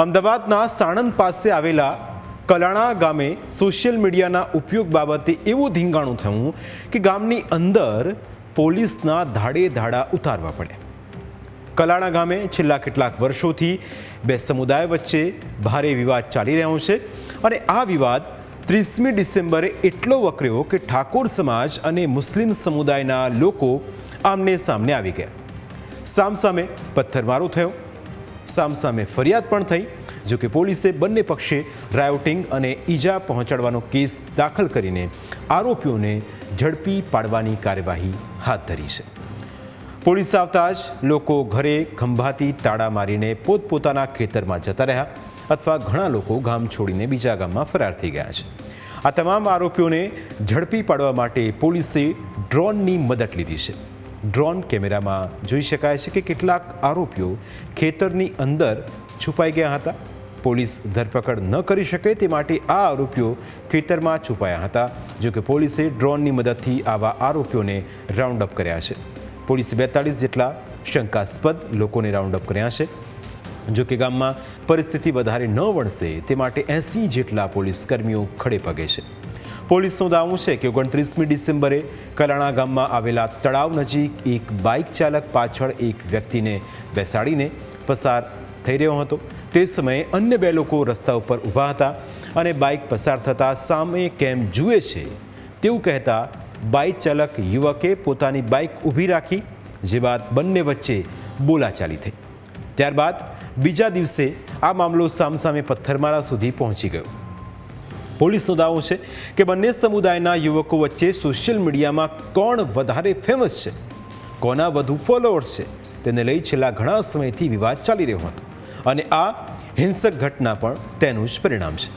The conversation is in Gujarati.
અમદાવાદના સાણંદ પાસે આવેલા કલાણા ગામે સોશિયલ મીડિયાના ઉપયોગ બાબતે એવું ધીંગાણું થયું કે ગામની અંદર પોલીસના ધાડે ધાડા ઉતારવા પડે। કલાણા ગામે છેલ્લા કેટલાક વર્ષોથી બે સમુદાય વચ્ચે ભારે વિવાદ ચાલી રહ્યો છે અને આ વિવાદ 30મી ડિસેમ્બરે એટલો વકર્યો કે ઠાકોર સમાજ અને મુસ્લિમ સમુદાયના લોકો આમને સામને આવી ગયા। સામસામે પથ્થરમારો થયો, સામસામે ફરિયાદ પણ થઈ। જો કે પોલીસે બંને પક્ષે રાયોટિંગ અને ઈજા પહોંચાડવાનો કેસ દાખલ કરીને આરોપીઓને ઝડપી પાડવાની કાર્યવાહી હાથ ધરી છે। પોલીસ આવતા જ લોકો ઘરે ખંભાતી તાળા મારીને પોતપોતાના ખેતરમાં જતા રહ્યા અથવા ઘણા લોકો ગામ છોડીને બીજા ગામમાં ફરાર થઈ ગયા છે। આ તમામ આરોપીઓને ઝડપી પાડવા માટે પોલીસે ડ્રોનની મદદ લીધી છે। ડ્રોન કેમેરામાં જોઈ શકાય છે કે કેટલાક આરોપીઓ ખેતરની અંદર છુપાઈ ગયા હતા। પોલીસ ધરપકડ ન કરી શકે તે માટે આ આરોપીઓ ખેતરમાં છુપાયા હતા। જો કે પોલીસે ડ્રોનની મદદથી આવા આરોપીઓને રાઉન્ડ અપ કર્યા છે। પોલીસે 42 જેટલા શંકાસ્પદ લોકોને રાઉન્ડ અપ કર્યા છે। જો કે ગામમાં પરિસ્થિતિ વધારે ન વણસે તે માટે 80 જેટલા પોલીસ કર્મીઓ ખડે પગે છે। પોલીસનું દાવું છે કે 29મી ડિસેમ્બરે કલાણા ગામમાં આવેલા તળાવ નજીક એક બાઇક ચાલક પાછળ એક વ્યક્તિને બેસાડીને પસાર થઈ રહ્યો હતો। તે સમયે અન્ય બે લોકો રસ્તા ઉપર ઊભા હતા અને બાઇક પસાર થતાં સામે કેમ જુએ છે તેવું કહેતા બાઇક ચાલક યુવકે પોતાની બાઇક ઊભી રાખી, જે બાદ બંને વચ્ચે બોલાચાલી થઈ। ત્યારબાદ બીજા દિવસે આ મામલો સામસામે પથ્થરમારા સુધી પહોંચી ગયો। પોલીસનો દાવો છે કે બંને સમુદાયના યુવકો વચ્ચે સોશિયલ મીડિયામાં કોણ વધારે ફેમસ છે, કોના વધુ ફોલોઅર્સ છે તેને લઈ છેલ્લા ઘણા સમયથી વિવાદ ચાલી રહ્યો હતો અને આ હિંસક ઘટના પણ તેનું જ પરિણામ છે।